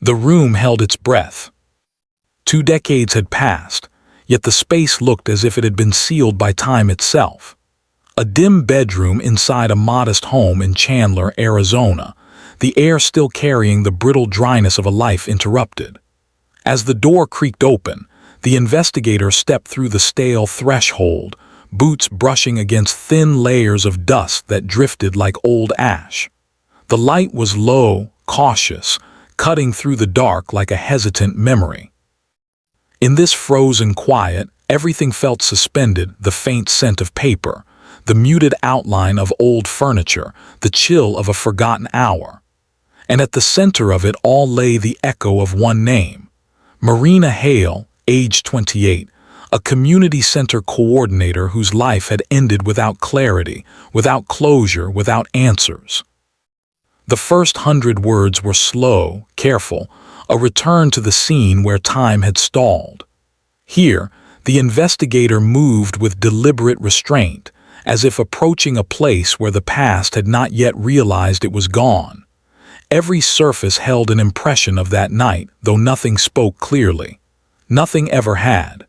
The room held its breath. 2 decades had passed, yet the space looked as if it had been sealed by time itself. A dim bedroom inside a modest home in Chandler, Arizona, the air still carrying the brittle dryness of a life interrupted. As the door creaked open, the investigator stepped through the stale threshold, boots brushing against thin layers of dust that drifted like old ash. The light was low, cautious, cutting through the dark like a hesitant memory. In this frozen quiet, everything felt suspended: the faint scent of paper, the muted outline of old furniture, the chill of a forgotten hour. And at the center of it all lay the echo of one name: Marina Hale, age 28, a community center coordinator whose life had ended without clarity, without closure, without answers. The first 100 words were slow, careful, a return to the scene where time had stalled. Here, the investigator moved with deliberate restraint, as if approaching a place where the past had not yet realized it was gone. Every surface held an impression of that night, though nothing spoke clearly. Nothing ever had.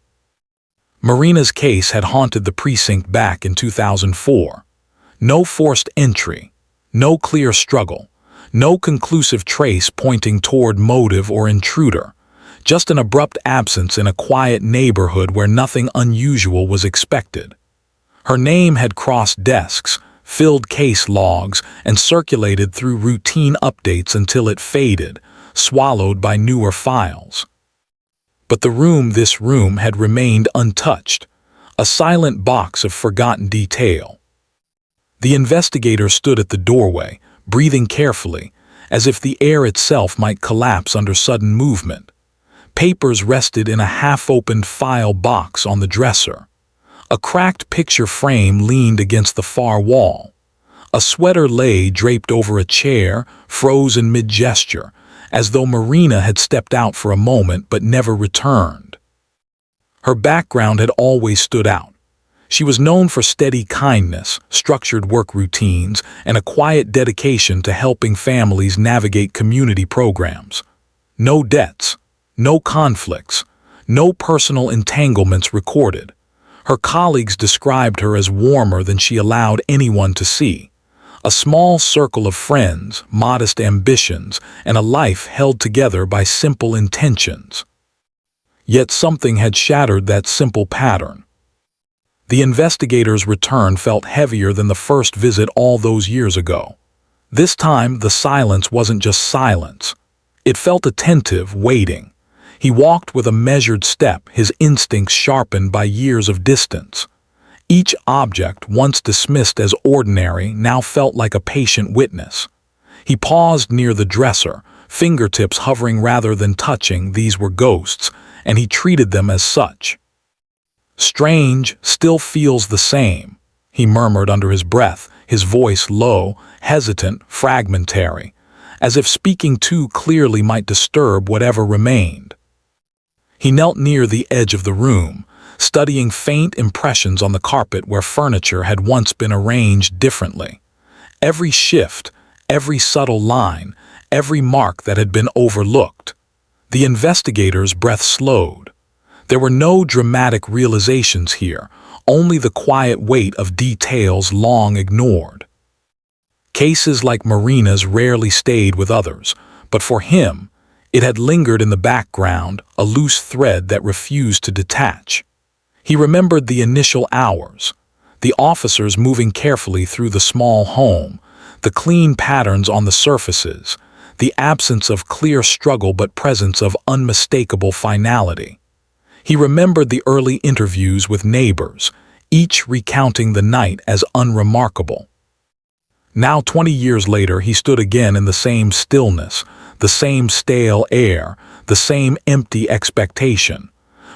Marina's case had haunted the precinct back in 2004. No forced entry, no clear struggle, no conclusive trace pointing toward motive or intruder, just an abrupt absence in a quiet neighborhood where nothing unusual was expected. Her name had crossed desks, filled case logs, and circulated through routine updates until it faded, swallowed by newer files. But this room had remained untouched, a silent box of forgotten detail. The investigator stood at the doorway, breathing carefully, as if the air itself might collapse under sudden movement. Papers rested in a half-opened file box on the dresser. A cracked picture frame leaned against the far wall. A sweater lay draped over a chair, frozen mid-gesture, as though Marina had stepped out for a moment but never returned. Her background had always stood out. She was known for steady kindness, structured work routines, and a quiet dedication to helping families navigate community programs. No debts, no conflicts, no personal entanglements recorded. Her colleagues described her as warmer than she allowed anyone to see. A small circle of friends, modest ambitions, and a life held together by simple intentions. Yet something had shattered that simple pattern. The investigator's return felt heavier than the first visit all those years ago. This time, the silence wasn't just silence. It felt attentive, waiting. He walked with a measured step, his instincts sharpened by years of distance. Each object, once dismissed as ordinary, now felt like a patient witness. He paused near the dresser, fingertips hovering rather than touching. These were ghosts, and he treated them as such. "Strange, still feels the same," he murmured under his breath, his voice low, hesitant, fragmentary, as if speaking too clearly might disturb whatever remained. He knelt near the edge of the room, studying faint impressions on the carpet where furniture had once been arranged differently. Every shift, every subtle line, every mark that had been overlooked. The investigator's breath slowed. There were no dramatic realizations here, only the quiet weight of details long ignored. Cases like Marina's rarely stayed with others, but for him, it had lingered in the background, a loose thread that refused to detach. He remembered the initial hours, the officers moving carefully through the small home, the clean patterns on the surfaces, the absence of clear struggle but presence of unmistakable finality. He remembered the early interviews with neighbors, each recounting the night as unremarkable. Now, 20 years later, he stood again in the same stillness, the same stale air, the same empty expectation.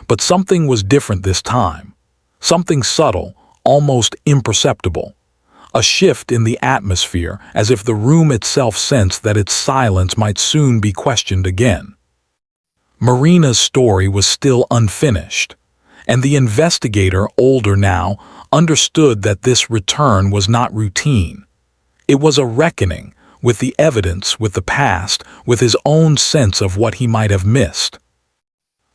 But something was different this time. Something subtle, almost imperceptible. A shift in the atmosphere, as if the room itself sensed that its silence might soon be questioned again. Marina's story was still unfinished, and the investigator, older now, understood that this return was not routine. It was a reckoning, with the evidence, with the past, with his own sense of what he might have missed.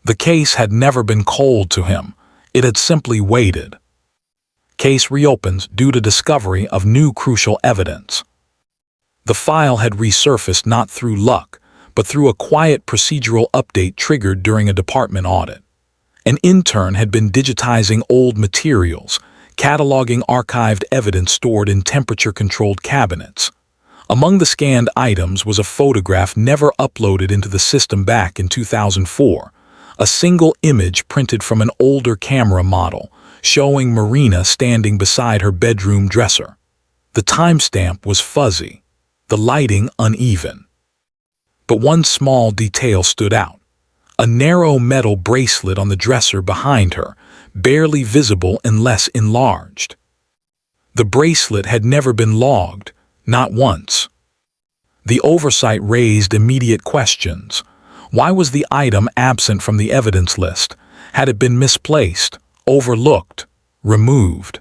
The case had never been cold to him. It had simply waited. Case reopens due to discovery of new crucial evidence. The file had resurfaced not through luck, but through a quiet procedural update triggered during a department audit. An intern had been digitizing old materials, cataloging archived evidence stored in temperature-controlled cabinets. Among the scanned items was a photograph never uploaded into the system back in 2004, a single image printed from an older camera model, showing Marina standing beside her bedroom dresser. The timestamp was fuzzy, the lighting uneven. But one small detail stood out: a narrow metal bracelet on the dresser behind her, barely visible unless enlarged. The bracelet had never been logged, not once. The oversight raised immediate questions. Why was the item absent from the evidence list? Had it been misplaced, overlooked, removed?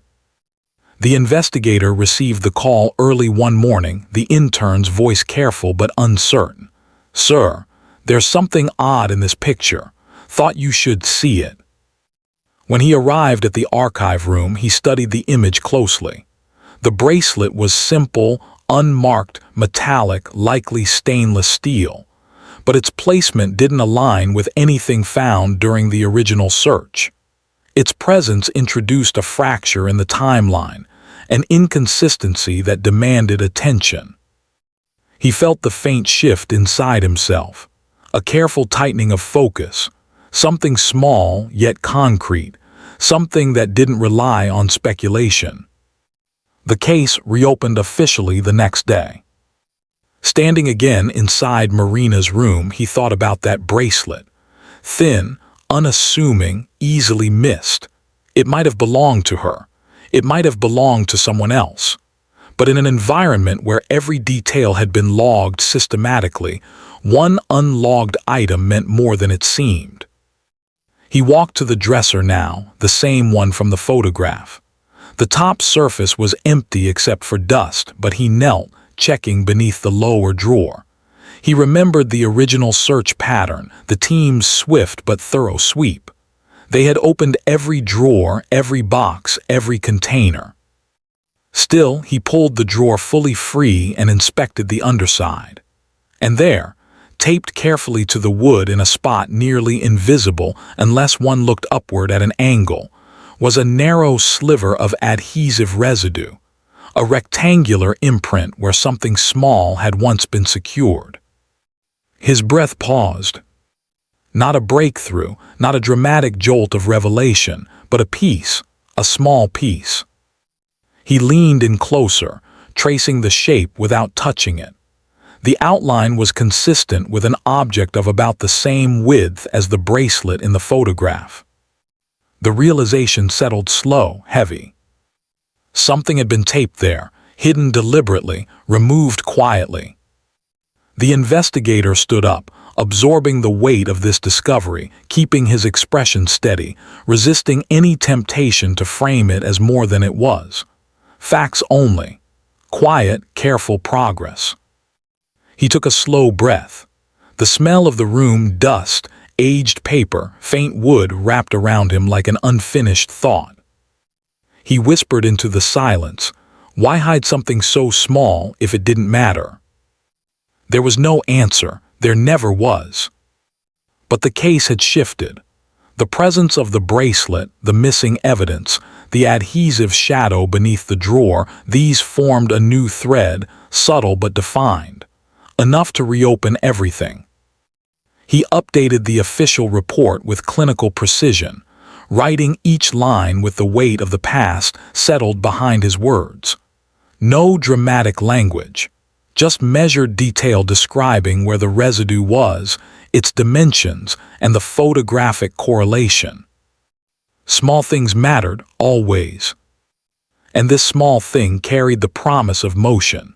The investigator received the call early one morning, the intern's voice careful but uncertain. "Sir, there's something odd in this picture. Thought you should see it." When he arrived at the archive room, he studied the image closely. The bracelet was simple, unmarked, metallic, likely stainless steel, but its placement didn't align with anything found during the original search. Its presence introduced a fracture in the timeline, an inconsistency that demanded attention. He felt the faint shift inside himself, a careful tightening of focus, something small yet concrete, something that didn't rely on speculation. The case reopened officially the next day. Standing again inside Marina's room, he thought about that bracelet. Thin, unassuming, easily missed. It might have belonged to her. It might have belonged to someone else. But in an environment where every detail had been logged systematically, one unlogged item meant more than it seemed. He walked to the dresser now, the same one from the photograph. The top surface was empty except for dust, but he knelt, checking beneath the lower drawer. He remembered the original search pattern, the team's swift but thorough sweep. They had opened every drawer, every box, every container. Still, he pulled the drawer fully free and inspected the underside. And there, taped carefully to the wood in a spot nearly invisible unless one looked upward at an angle, was a narrow sliver of adhesive residue, a rectangular imprint where something small had once been secured. His breath paused. Not a breakthrough, not a dramatic jolt of revelation, but a piece, a small piece. He leaned in closer, tracing the shape without touching it. The outline was consistent with an object of about the same width as the bracelet in the photograph. The realization settled slow, heavy. Something had been taped there, hidden deliberately, removed quietly. The investigator stood up, absorbing the weight of this discovery, keeping his expression steady, resisting any temptation to frame it as more than it was. Facts only. Quiet, careful progress. He took a slow breath. The smell of the room, dust, aged paper, faint wood wrapped around him like an unfinished thought. He whispered into the silence, "Why hide something so small if it didn't matter?" There was no answer. There never was. But the case had shifted. The presence of the bracelet, the missing evidence, the adhesive shadow beneath the drawer, these formed a new thread, subtle but defined, enough to reopen everything. He updated the official report with clinical precision, writing each line with the weight of the past settled behind his words. No dramatic language, just measured detail describing where the residue was, its dimensions, and the photographic correlation. Small things mattered, always. And this small thing carried the promise of motion.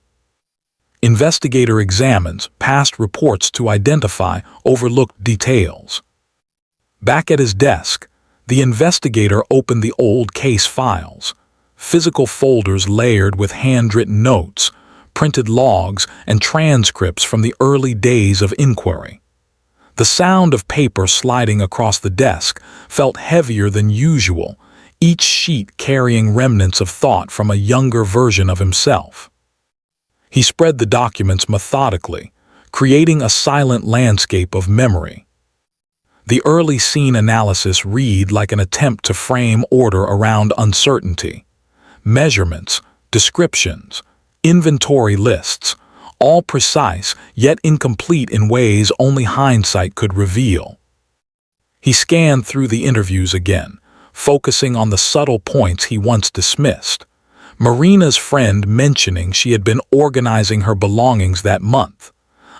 Investigator examines past reports to identify overlooked details. Back at his desk, the investigator opened the old case files, physical folders layered with handwritten notes, printed logs, and transcripts from the early days of inquiry. The sound of paper sliding across the desk felt heavier than usual, each sheet carrying remnants of thought from a younger version of himself. He spread the documents methodically, creating a silent landscape of memory. The early scene analysis read like an attempt to frame order around uncertainty. Measurements, descriptions, inventory lists, all precise yet incomplete in ways only hindsight could reveal. He scanned through the interviews again, focusing on the subtle points he once dismissed. Marina's friend mentioning she had been organizing her belongings that month.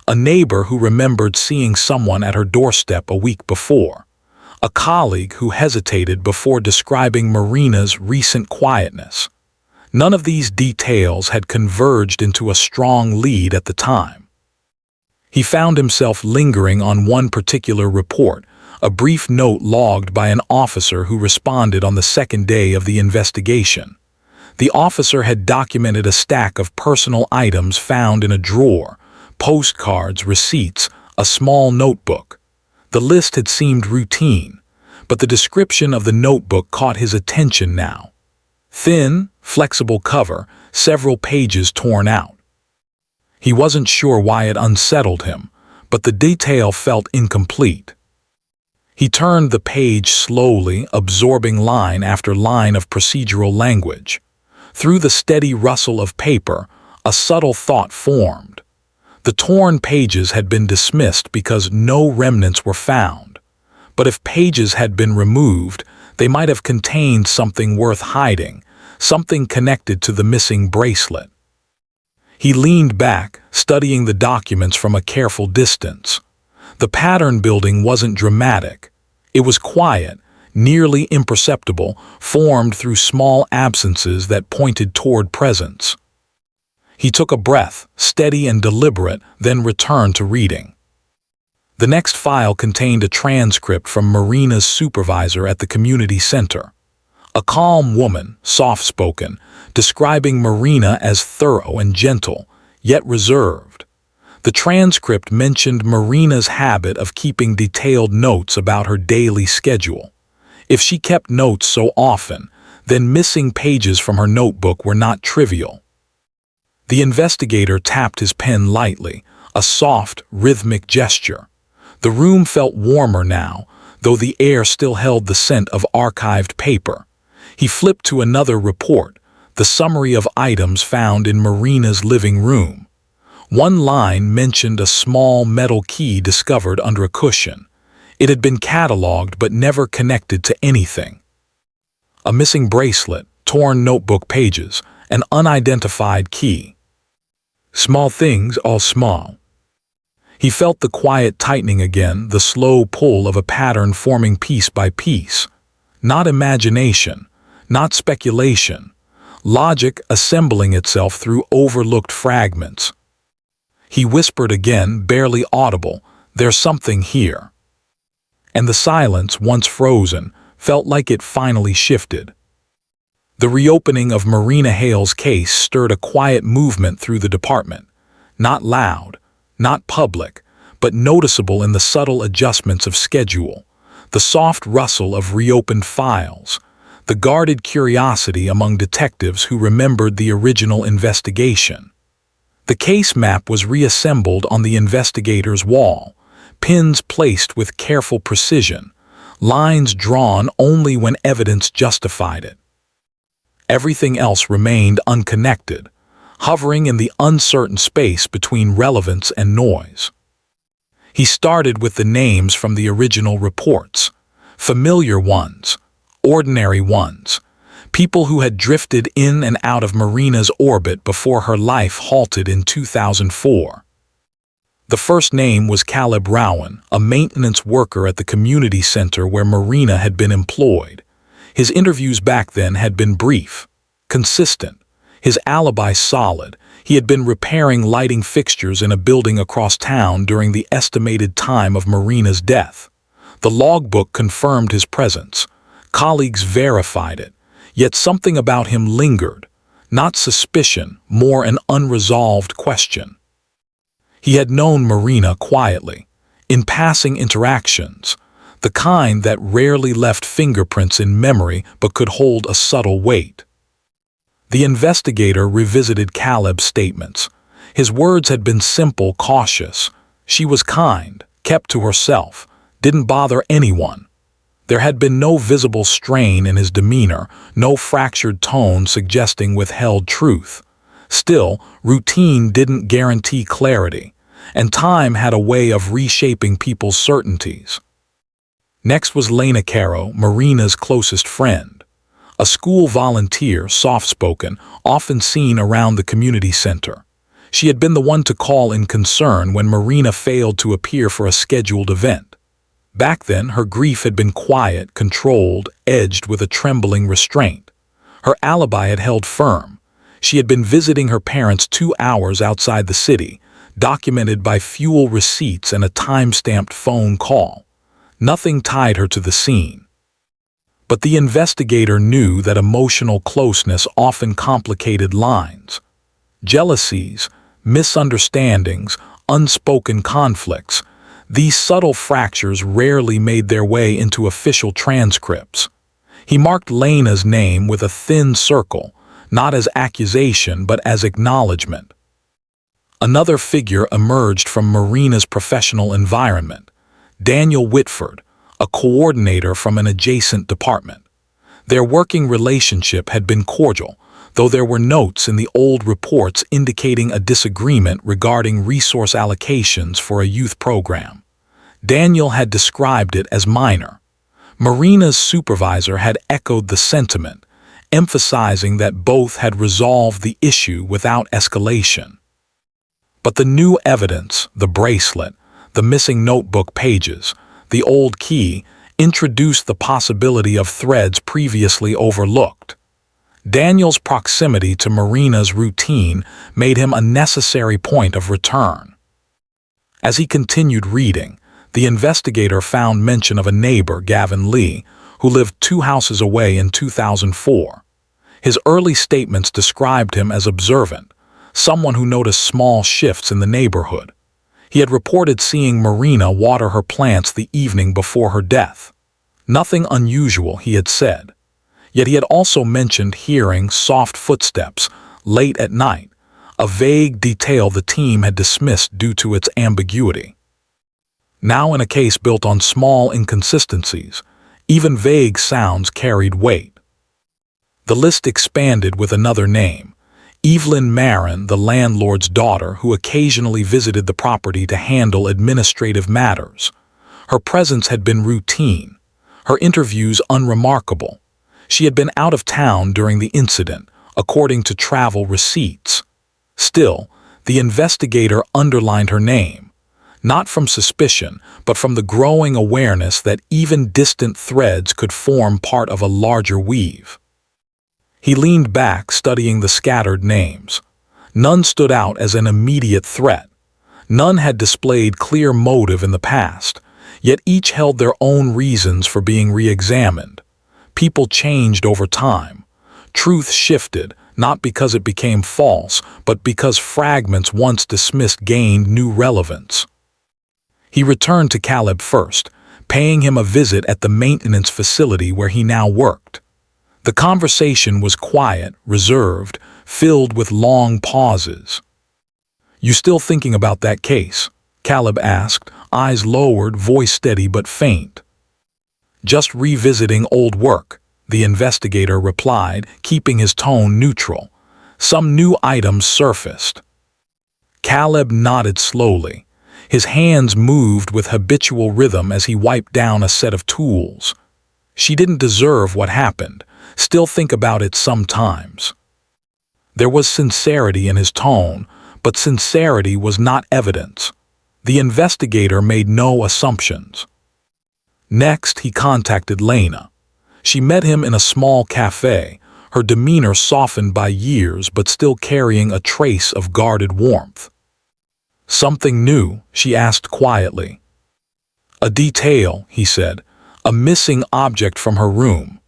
A neighbor who remembered seeing someone at her doorstep a week before. A colleague who hesitated before describing Marina's recent quietness. None of these details had converged into a strong lead at the time. He found himself lingering on one particular report, a brief note logged by an officer who responded on the second day of the investigation. The officer had documented a stack of personal items found in a drawer, postcards, receipts, a small notebook. The list had seemed routine, but the description of the notebook caught his attention now. Thin, flexible cover, several pages torn out. He wasn't sure why it unsettled him, but the detail felt incomplete. He turned the page slowly, absorbing line after line of procedural language. Through the steady rustle of paper, a subtle thought formed. The torn pages had been dismissed because no remnants were found. But if pages had been removed, they might have contained something worth hiding, something connected to the missing bracelet. He leaned back, studying the documents from a careful distance. The pattern building wasn't dramatic. It was quiet, nearly imperceptible, formed through small absences that pointed toward presence. He took a breath, steady and deliberate, then returned to reading. The next file contained a transcript from Marina's supervisor at the community center. A calm woman, soft-spoken, describing Marina as thorough and gentle, yet reserved. The transcript mentioned Marina's habit of keeping detailed notes about her daily schedule. If she kept notes so often, then missing pages from her notebook were not trivial. The investigator tapped his pen lightly, a soft, rhythmic gesture. The room felt warmer now, though the air still held the scent of archived paper. He flipped to another report, the summary of items found in Marina's living room. One line mentioned a small metal key discovered under a cushion. It had been cataloged but never connected to anything. A missing bracelet, torn notebook pages, an unidentified key. Small things, all small. He felt the quiet tightening again, the slow pull of a pattern forming piece by piece. Not imagination, not speculation. Logic assembling itself through overlooked fragments. He whispered again, barely audible, "There's something here." And the silence, once frozen, felt like it finally shifted. The reopening of Marina Hale's case stirred a quiet movement through the department. Not loud, not public, but noticeable in the subtle adjustments of schedule, the soft rustle of reopened files, the guarded curiosity among detectives who remembered the original investigation. The case map was reassembled on the investigator's wall, pins placed with careful precision, lines drawn only when evidence justified it. Everything else remained unconnected, hovering in the uncertain space between relevance and noise. He started with the names from the original reports, familiar ones, ordinary ones, people who had drifted in and out of Marina's orbit before her life halted in 2004. The first name was Caleb Rowan, a maintenance worker at the community center where Marina had been employed. His interviews back then had been brief, consistent, his alibi solid. He had been repairing lighting fixtures in a building across town during the estimated time of Marina's death. The logbook confirmed his presence. Colleagues verified it, yet something about him lingered, Not suspicion, more an unresolved question. He had known Marina quietly, in passing interactions, the kind that rarely left fingerprints in memory but could hold a subtle weight. The investigator revisited Caleb's statements. His words had been simple, cautious. She was kind, kept to herself, didn't bother anyone. There had been no visible strain in his demeanor, no fractured tone suggesting withheld truth. Still, routine didn't guarantee clarity, and time had a way of reshaping people's certainties. Next was Lena Caro, Marina's closest friend. A school volunteer, soft-spoken, often seen around the community center. She had been the one to call in concern when Marina failed to appear for a scheduled event. Back then, her grief had been quiet, controlled, edged with a trembling restraint. Her alibi had held firm. She had been visiting her parents 2 hours outside the city, documented by fuel receipts and a time-stamped phone call. Nothing tied her to the scene. But the investigator knew that emotional closeness often complicated lines. Jealousies, misunderstandings, unspoken conflicts, these subtle fractures rarely made their way into official transcripts. He marked Lena's name with a thin circle, not as accusation but as acknowledgement. Another figure emerged from Marina's professional environment, Daniel Whitford, a coordinator from an adjacent department. Their working relationship had been cordial, though there were notes in the old reports indicating a disagreement regarding resource allocations for a youth program. Daniel had described it as minor. Marina's supervisor had echoed the sentiment, emphasizing that both had resolved the issue without escalation. But the new evidence, the bracelet, the missing notebook pages, the old key, introduced the possibility of threads previously overlooked. Daniel's proximity to Marina's routine made him a necessary point of return. As he continued reading, the investigator found mention of a neighbor, Gavin Lee, who lived 2 houses away in 2004. His early statements described him as observant, someone who noticed small shifts in the neighborhood. He had reported seeing Marina water her plants the evening before her death. Nothing unusual, he had said. Yet he had also mentioned hearing soft footsteps late at night, a vague detail the team had dismissed due to its ambiguity. Now in a case built on small inconsistencies, even vague sounds carried weight. The list expanded with another name, Evelyn Marin, the landlord's daughter who occasionally visited the property to handle administrative matters. Her presence had been routine, her interviews unremarkable. She had been out of town during the incident, according to travel receipts. Still, the investigator underlined her name, not from suspicion, but from the growing awareness that even distant threads could form part of a larger weave. He leaned back, studying the scattered names. None stood out as an immediate threat. None had displayed clear motive in the past, yet each held their own reasons for being re-examined. People changed over time. Truth shifted, not because it became false, but because fragments once dismissed gained new relevance. He returned to Caleb first, paying him a visit at the maintenance facility where he now worked. The conversation was quiet, reserved, filled with long pauses. "You still thinking about that case?" Caleb asked, eyes lowered, voice steady but faint. "Just revisiting old work," the investigator replied, keeping his tone neutral. Some new items surfaced. Caleb nodded slowly. His hands moved with habitual rhythm as he wiped down a set of tools. She didn't deserve what happened. Still think about it sometimes. There was sincerity in his tone, but sincerity was not evidence. The investigator made no assumptions. Next, he contacted Lena. She met him in a small cafe, her demeanor softened by years but still carrying a trace of guarded warmth. "Something new?" she asked quietly. "A detail," he said, "a missing object from her room."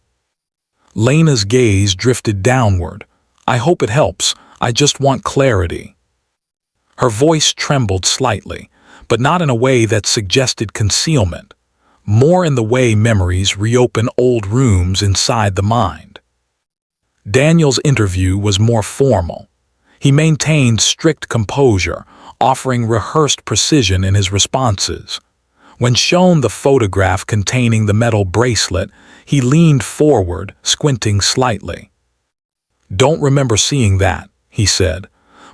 Lena's gaze drifted downward, I hope it helps. I just want clarity." Her voice trembled slightly, but not in a way that suggested concealment, more in the way memories reopen old rooms inside the mind. Daniel's interview was more formal. He maintained strict composure, offering rehearsed precision in his responses. When shown the photograph containing the metal bracelet, he leaned forward, squinting slightly. "Don't remember seeing that," he said,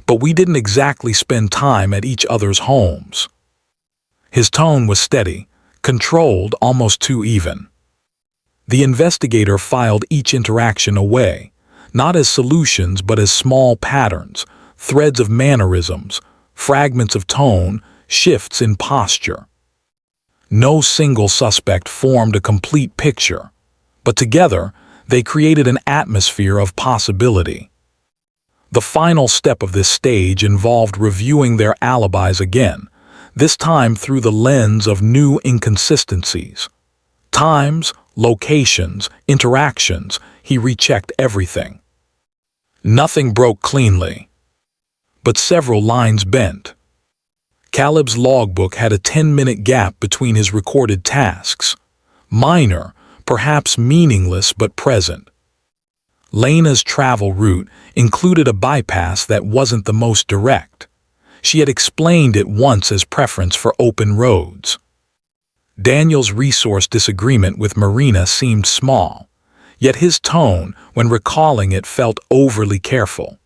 "but we didn't exactly spend time at each other's homes." His tone was steady, controlled, almost too even. The investigator filed each interaction away, not as solutions but as small patterns, threads of mannerisms, fragments of tone, shifts in posture. No single suspect formed a complete picture, but together they created an atmosphere of possibility. The final step of this stage involved reviewing their alibis again, this time through the lens of new inconsistencies. Times, locations, interactions, he rechecked everything. Nothing broke cleanly, but several lines bent. Caleb's logbook had a 10-minute gap between his recorded tasks. Minor, perhaps meaningless but present. Lena's travel route included a bypass that wasn't the most direct. She had explained it once as preference for open roads. Daniel's resource disagreement with Marina seemed small, yet his tone, when recalling it, felt overly careful.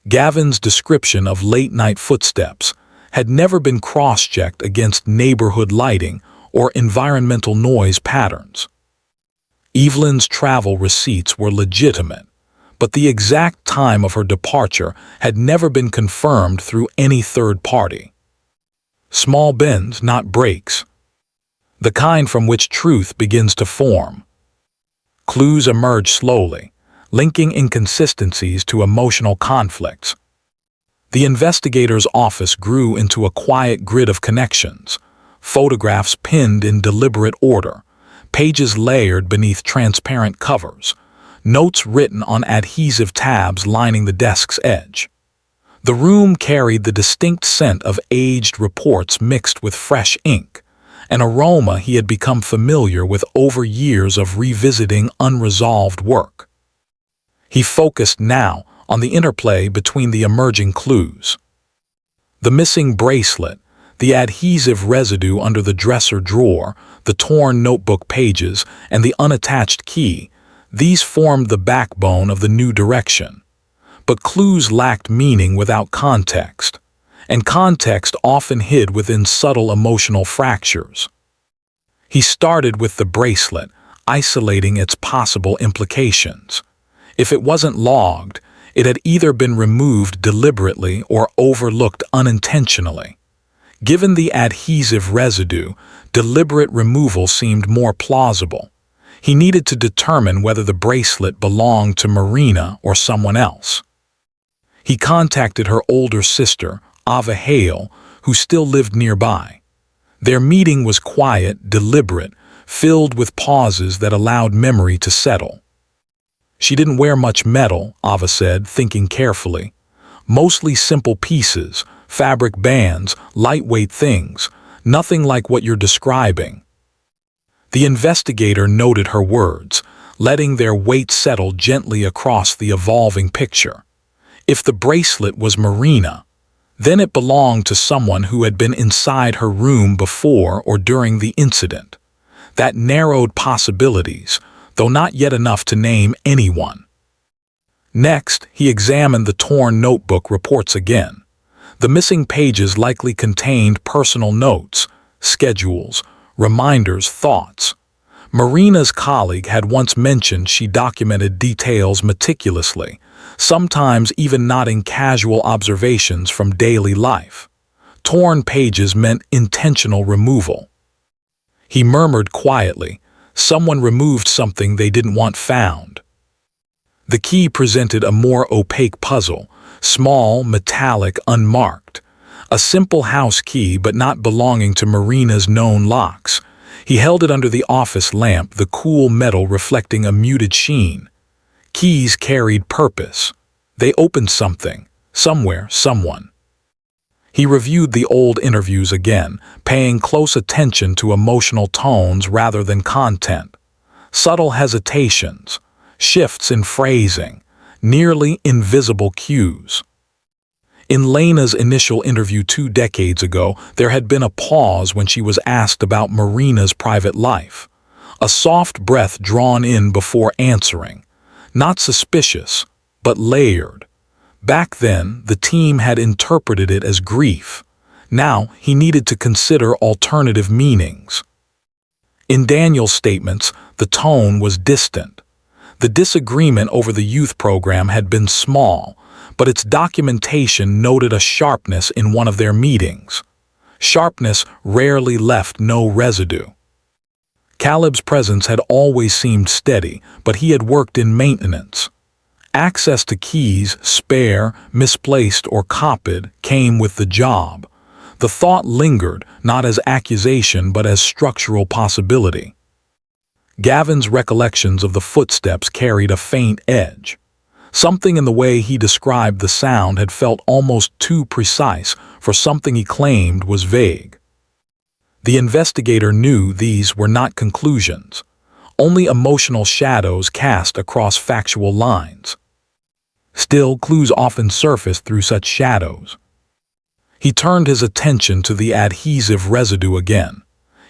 Gavin's description of late-night footsteps had never been cross-checked against neighborhood lighting or environmental noise patterns. Evelyn's travel receipts were legitimate, but the exact time of her departure had never been confirmed through any third party. Small bends, not breaks. The kind from which truth begins to form. Clues emerged slowly, linking inconsistencies to emotional conflicts. The investigator's office grew into a quiet grid of connections, photographs pinned in deliberate order, pages layered beneath transparent covers, notes written on adhesive tabs lining the desk's edge. The room carried the distinct scent of aged reports mixed with fresh ink, an aroma he had become familiar with over years of revisiting unresolved work. He focused now on the interplay between the emerging clues. The missing bracelet, the adhesive residue under the dresser drawer, the torn notebook pages, and the unattached key, these formed the backbone of the new direction. But clues lacked meaning without context, and context often hid within subtle emotional fractures. He started with the bracelet, isolating its possible implications. If it wasn't logged, it had either been removed deliberately or overlooked unintentionally. Given the adhesive residue, deliberate removal seemed more plausible. He needed to determine whether the bracelet belonged to Marina or someone else. He contacted her older sister, Marina Hale, who still lived nearby. Their meeting was quiet, deliberate, filled with pauses that allowed memory to settle. "She didn't wear much metal," Ava said, thinking carefully. "Mostly simple pieces, fabric bands, lightweight things, nothing like what you're describing." The investigator noted her words, letting their weight settle gently across the evolving picture. If the bracelet was Marina, then it belonged to someone who had been inside her room before or during the incident. That narrowed possibilities, though not yet enough to name anyone. Next, he examined the torn notebook reports again. The missing pages likely contained personal notes, schedules, reminders, thoughts. Marina's colleague had once mentioned she documented details meticulously, sometimes even noting casual observations from daily life. Torn pages meant intentional removal. He murmured quietly, someone removed something they didn't want found. The key presented a more opaque puzzle, small, metallic, unmarked. A simple house key but not belonging to Marina's known locks. He held it under the office lamp, the cool metal reflecting a muted sheen. Keys carried purpose. They opened something, somewhere, someone. He reviewed the old interviews again, paying close attention to emotional tones rather than content. Subtle hesitations, shifts in phrasing, nearly invisible cues. In Lena's initial interview 2 decades ago, there had been a pause when she was asked about Marina's private life. A soft breath drawn in before answering. Not suspicious, but layered. Back then, the team had interpreted it as grief. Now, he needed to consider alternative meanings. In Daniel's statements, the tone was distant. The disagreement over the youth program had been small, but its documentation noted a sharpness in one of their meetings. Sharpness rarely left no residue. Caleb's presence had always seemed steady, but he had worked in maintenance. Access to keys, spare, misplaced, or copied, came with the job. The thought lingered, not as accusation but as structural possibility. Gavin's recollections of the footsteps carried a faint edge. Something in the way he described the sound had felt almost too precise for something he claimed was vague. The investigator knew these were not conclusions, only emotional shadows cast across factual lines. Still, clues often surface through such shadows. He turned his attention to the adhesive residue again.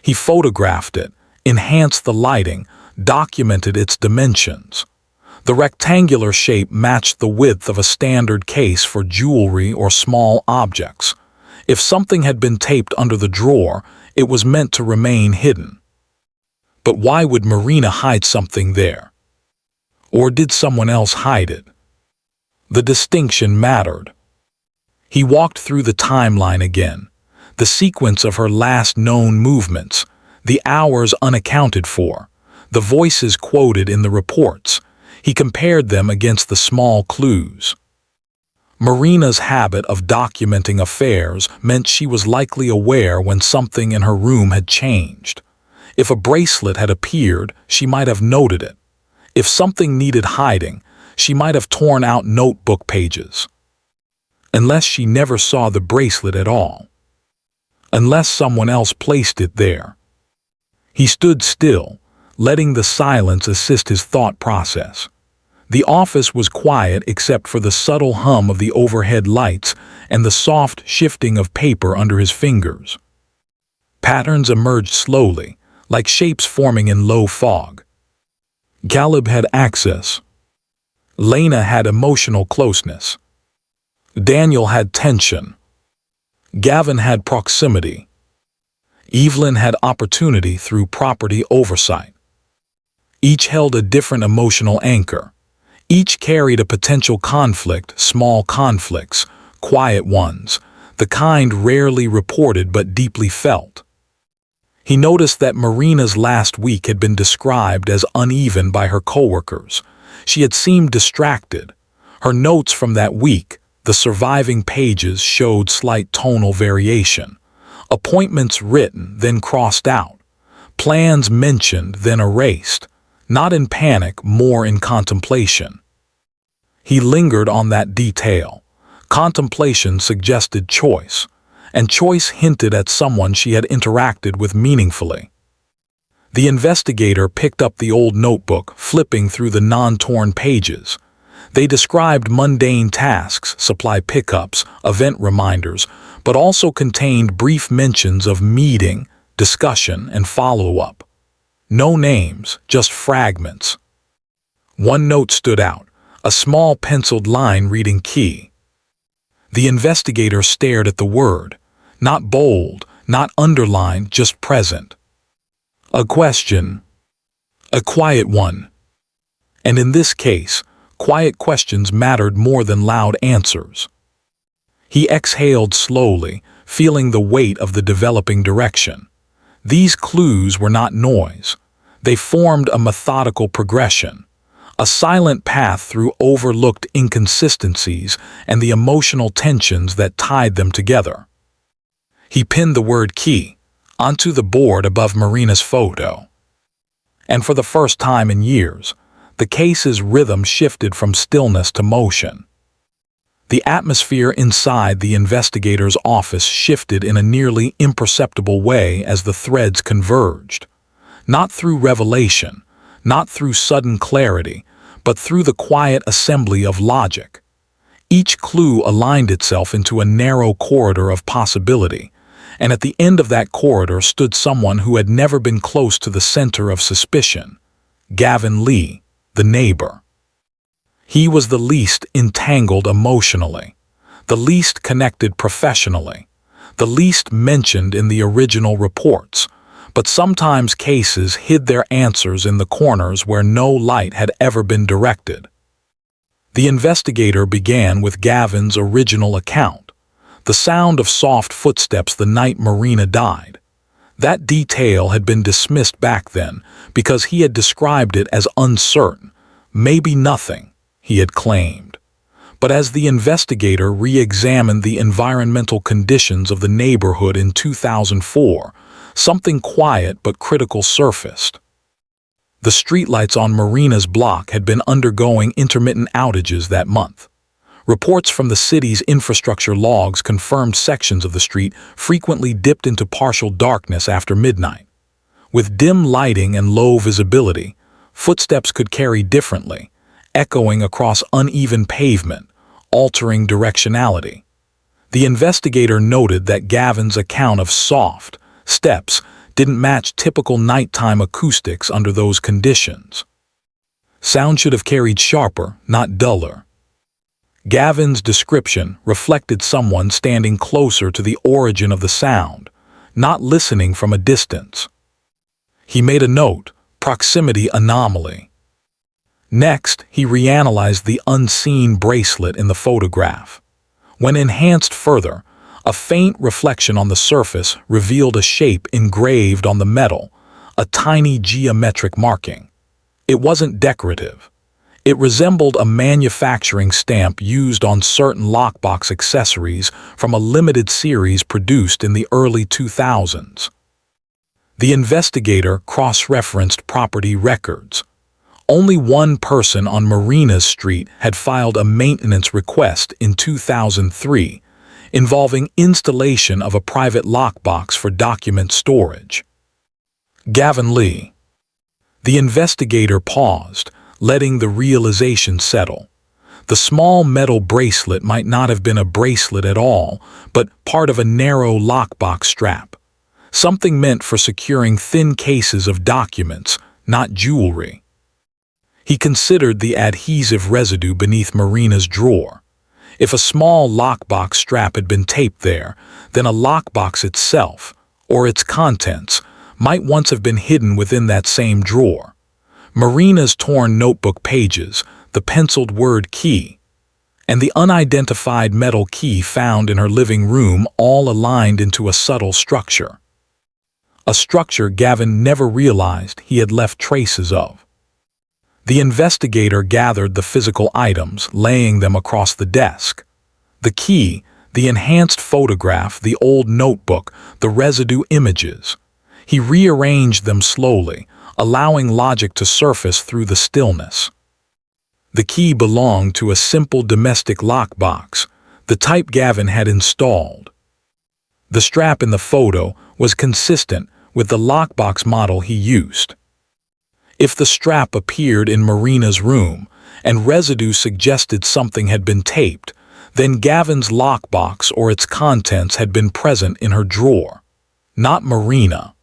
He photographed it, enhanced the lighting, documented its dimensions. The rectangular shape matched the width of a standard case for jewelry or small objects. If something had been taped under the drawer, it was meant to remain hidden. But why would Marina hide something there? Or did someone else hide it? The distinction mattered. He walked through the timeline again, the sequence of her last known movements, the hours unaccounted for, the voices quoted in the reports. He compared them against the small clues. Marina's habit of documenting affairs meant she was likely aware when something in her room had changed. If a bracelet had appeared, she might have noted it. If something needed hiding, she might have torn out notebook pages. Unless she never saw the bracelet at all. Unless someone else placed it there. He stood still, letting the silence assist his thought process. The office was quiet except for the subtle hum of the overhead lights and the soft shifting of paper under his fingers. Patterns emerged slowly, like shapes forming in low fog. Caleb had access. Lena had emotional closeness. Daniel had tension. Gavin had proximity. Evelyn had opportunity through property oversight. Each held a different emotional anchor. Each carried a potential conflict, small conflicts, quiet ones, the kind rarely reported but deeply felt. He noticed that Marina's last week had been described as uneven by her coworkers. She had seemed distracted. Her notes from that week, the surviving pages, showed slight tonal variation. Appointments written, then crossed out. Plans mentioned, then erased. Not in panic, more in contemplation. He lingered on that detail. Contemplation suggested choice, and choice hinted at someone she had interacted with meaningfully. The investigator picked up the old notebook, flipping through the non-torn pages. They described mundane tasks, supply pickups, event reminders, but also contained brief mentions of meeting, discussion, and follow-up. No names, just fragments. One note stood out, a small penciled line reading key. The investigator stared at the word, not bold, not underlined, just present. A question. A quiet one. And in this case, quiet questions mattered more than loud answers. He exhaled slowly, feeling the weight of the developing direction. These clues were not noise. They formed a methodical progression, a silent path through overlooked inconsistencies and the emotional tensions that tied them together. He pinned the word key onto the board above Marina's photo. And for the first time in years, the case's rhythm shifted from stillness to motion. The atmosphere inside the investigator's office shifted in a nearly imperceptible way as the threads converged. Not through revelation, not through sudden clarity, but through the quiet assembly of logic. Each clue aligned itself into a narrow corridor of possibility, and at the end of that corridor stood someone who had never been close to the center of suspicion: Gavin Lee, the neighbor. He was the least entangled emotionally, the least connected professionally, the least mentioned in the original reports, but sometimes cases hid their answers in the corners where no light had ever been directed. The investigator began with Gavin's original account, the sound of soft footsteps the night Marina died. That detail had been dismissed back then because he had described it as uncertain, maybe nothing, he had claimed. But as the investigator re-examined the environmental conditions of the neighborhood in 2004, something quiet but critical surfaced. The streetlights on Marina's block had been undergoing intermittent outages that month. Reports from the city's infrastructure logs confirmed sections of the street frequently dipped into partial darkness after midnight. With dim lighting and low visibility, footsteps could carry differently, echoing across uneven pavement, altering directionality. The investigator noted that Gavin's account of soft steps didn't match typical nighttime acoustics under those conditions. Sound should have carried sharper, not duller. Gavin's description reflected someone standing closer to the origin of the sound, not listening from a distance. He made a note: proximity anomaly. Next, he reanalyzed the unseen bracelet in the photograph. When enhanced further, a faint reflection on the surface revealed a shape engraved on the metal, a tiny geometric marking. It wasn't decorative. It resembled a manufacturing stamp used on certain lockbox accessories from a limited series produced in the early 2000s. The investigator cross-referenced property records. Only one person on Marina's street had filed a maintenance request in 2003, involving installation of a private lockbox for document storage. Gavin Lee. The investigator paused, letting the realization settle. The small metal bracelet might not have been a bracelet at all, but part of a narrow lockbox strap. Something meant for securing thin cases of documents, not jewelry. He considered the adhesive residue beneath Marina's drawer. If a small lockbox strap had been taped there, then a lockbox itself, or its contents, might once have been hidden within that same drawer. Marina's torn notebook pages, the penciled word key, and the unidentified metal key found in her living room all aligned into a subtle structure. A structure Gavin never realized he had left traces of. The investigator gathered the physical items, laying them across the desk. The key, the enhanced photograph, the old notebook, the residue images. He rearranged them slowly, allowing logic to surface through the stillness. The key belonged to a simple domestic lockbox, the type Gavin had installed. The strap in the photo was consistent with the lockbox model he used. If the strap appeared in Marina's room and residue suggested something had been taped, then Gavin's lockbox or its contents had been present in her drawer, not Marina.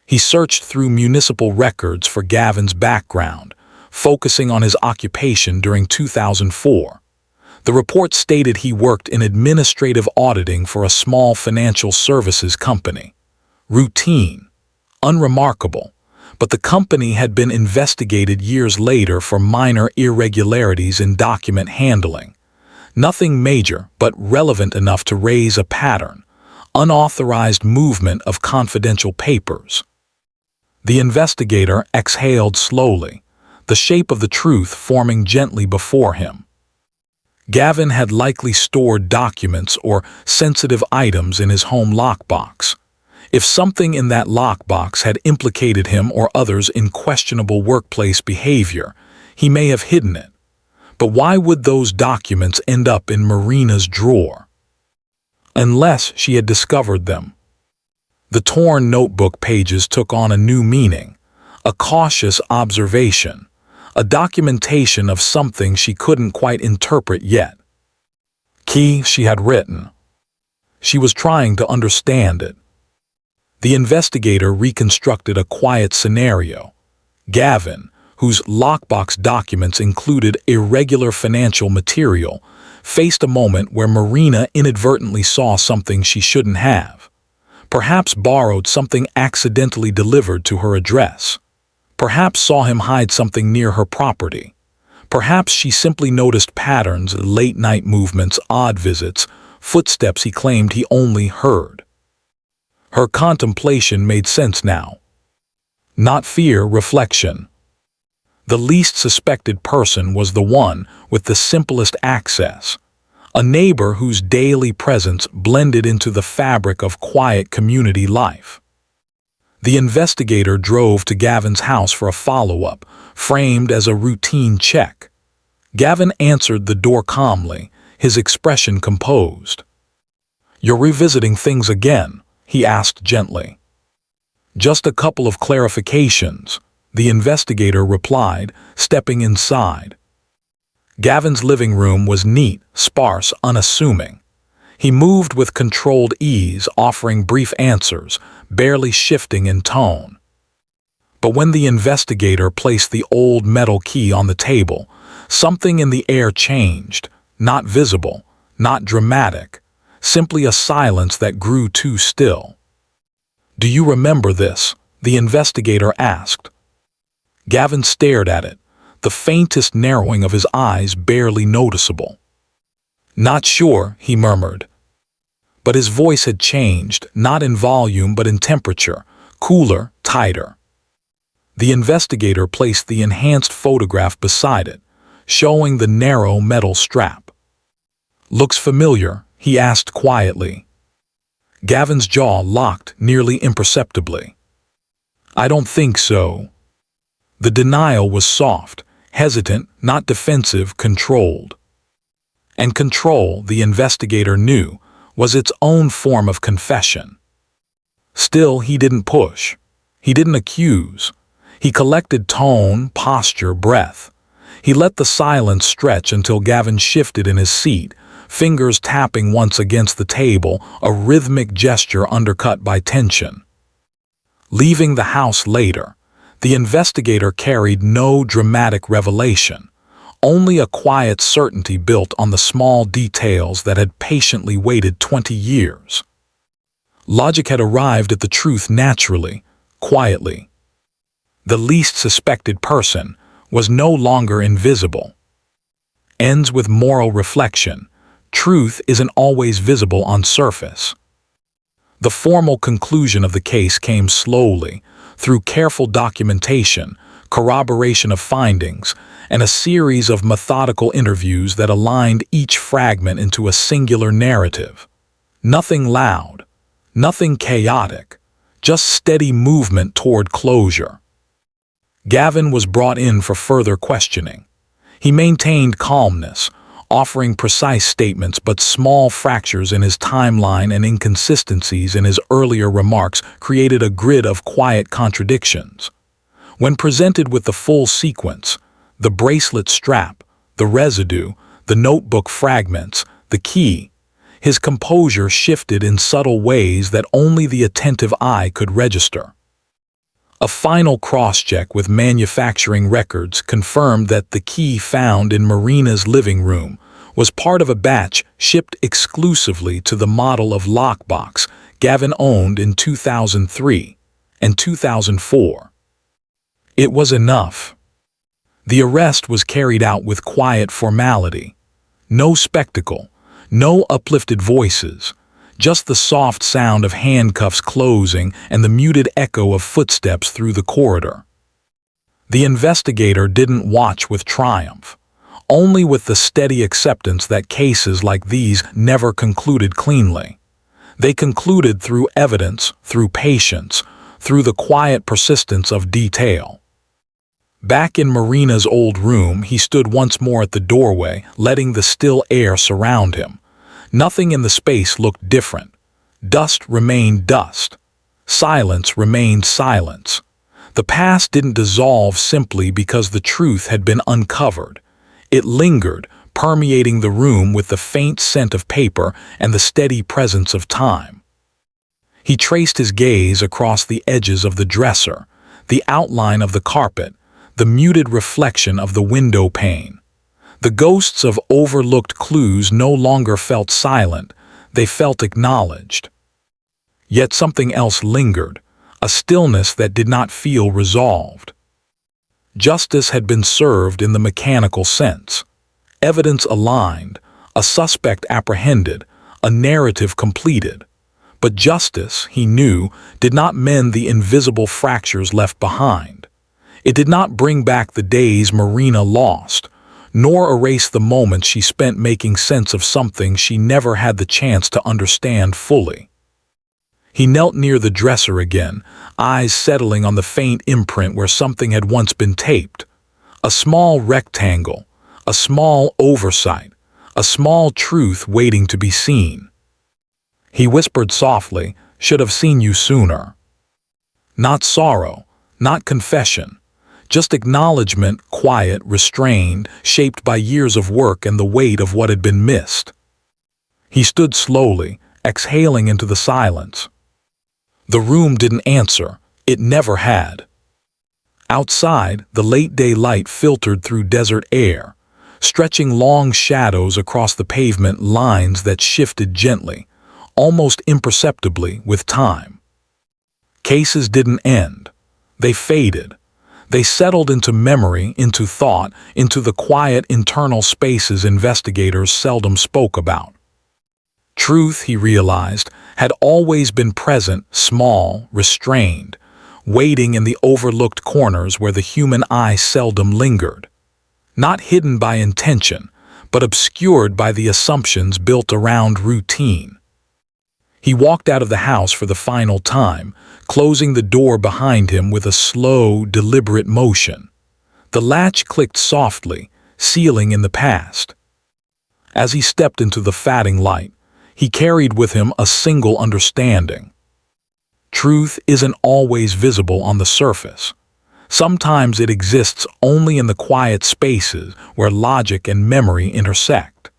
He searched through municipal records for Gavin's background, focusing on his occupation during 2004. The report stated he worked in administrative auditing for a small financial services company. Routine, unremarkable, but the company had been investigated years later for minor irregularities in document handling. Nothing major, but relevant enough to raise a pattern: unauthorized movement of confidential papers. The investigator exhaled slowly, the shape of the truth forming gently before him. Gavin had likely stored documents or sensitive items in his home lockbox. If something in that lockbox had implicated him or others in questionable workplace behavior, he may have hidden it. But why would those documents end up in Marina's drawer? Unless she had discovered them. The torn notebook pages took on a new meaning, a cautious observation, a documentation of something she couldn't quite interpret yet. Key she had written. She was trying to understand it. The investigator reconstructed a quiet scenario. Gavin, whose lockbox documents included irregular financial material, faced a moment where Marina inadvertently saw something she shouldn't have. Perhaps borrowed something accidentally delivered to her address. Perhaps saw him hide something near her property. Perhaps she simply noticed patterns, late-night movements, odd visits, footsteps he claimed he only heard. Her contemplation made sense now. Not fear, reflection. The least suspected person was the one with the simplest access, a neighbor whose daily presence blended into the fabric of quiet community life. The investigator drove to Gavin's house for a follow-up, framed as a routine check. Gavin answered the door calmly, his expression composed. "You're revisiting things again?" he asked gently. "Just a couple of clarifications," the investigator replied, stepping inside. Gavin's living room was neat, sparse, unassuming. He moved with controlled ease, offering brief answers, barely shifting in tone. But when the investigator placed the old metal key on the table, something in the air changed, not visible, not dramatic, simply a silence that grew too still. "Do you remember this?" the investigator asked. Gavin stared at it, the faintest narrowing of his eyes barely noticeable. "Not sure," he murmured. But his voice had changed, not in volume but in temperature, cooler, tighter. The investigator placed the enhanced photograph beside it, showing the narrow metal strap. "Looks familiar?" he asked quietly. Gavin's jaw locked nearly imperceptibly. "I don't think so." The denial was soft, hesitant, not defensive, controlled. And control, the investigator knew, was its own form of confession. Still, he didn't push. He didn't accuse. He collected tone, posture, breath. He let the silence stretch until Gavin shifted in his seat, fingers tapping once against the table, a rhythmic gesture undercut by tension. Leaving the house later, the investigator carried no dramatic revelation, only a quiet certainty built on the small details that had patiently waited 20 years. Logic had arrived at the truth naturally, quietly. The least suspected person was no longer invisible. Ends with moral reflection. Truth isn't always visible on surface. The formal conclusion of the case came slowly, through careful documentation, corroboration of findings, and a series of methodical interviews that aligned each fragment into a singular narrative. Nothing loud, nothing chaotic, just steady movement toward closure. Gavin was brought in for further questioning. He maintained calmness, offering precise statements, but small fractures in his timeline and inconsistencies in his earlier remarks created a grid of quiet contradictions. When presented with the full sequence, the bracelet strap, the residue, the notebook fragments, the key, his composure shifted in subtle ways that only the attentive eye could register. A final cross-check with manufacturing records confirmed that the key found in Marina's living room was part of a batch shipped exclusively to the model of lockbox Gavin owned in 2003 and 2004. It was enough. The arrest was carried out with quiet formality. No spectacle, no uplifted voices, just the soft sound of handcuffs closing and the muted echo of footsteps through the corridor. The investigator didn't watch with triumph, only with the steady acceptance that cases like these never concluded cleanly. They concluded through evidence, through patience, through the quiet persistence of detail. Back in Marina's old room, he stood once more at the doorway, letting the still air surround him. Nothing in the space looked different. Dust remained dust. Silence remained silence. The past didn't dissolve simply because the truth had been uncovered. It lingered, permeating the room with the faint scent of paper and the steady presence of time. He traced his gaze across the edges of the dresser, the outline of the carpet, the muted reflection of the window pane. The ghosts of overlooked clues no longer felt silent, they felt acknowledged. Yet something else lingered, a stillness that did not feel resolved. Justice had been served in the mechanical sense. Evidence aligned, a suspect apprehended, a narrative completed. But justice, he knew, did not mend the invisible fractures left behind. It did not bring back the days Marina lost, nor erase the moments she spent making sense of something she never had the chance to understand fully. He knelt near the dresser again, eyes settling on the faint imprint where something had once been taped. A small rectangle, a small oversight, a small truth waiting to be seen. He whispered softly, "Should have seen you sooner." Not sorrow, not confession. Just acknowledgement, quiet, restrained, shaped by years of work and the weight of what had been missed. He stood slowly, exhaling into the silence. The room didn't answer. It never had. Outside, the late-day light filtered through desert air, stretching long shadows across the pavement, lines that shifted gently, almost imperceptibly with time. Cases didn't end. They faded. They settled into memory, into thought, into the quiet internal spaces investigators seldom spoke about. Truth, he realized, had always been present, small, restrained, waiting in the overlooked corners where the human eye seldom lingered. Not hidden by intention, but obscured by the assumptions built around routine. He walked out of the house for the final time, closing the door behind him with a slow, deliberate motion. The latch clicked softly, sealing in the past. As he stepped into the fading light, he carried with him a single understanding. Truth isn't always visible on the surface. Sometimes it exists only in the quiet spaces where logic and memory intersect.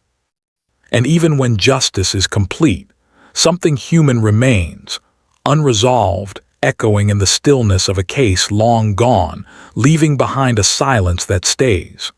And even when justice is complete, something human remains, unresolved, echoing in the stillness of a case long gone, leaving behind a silence that stays.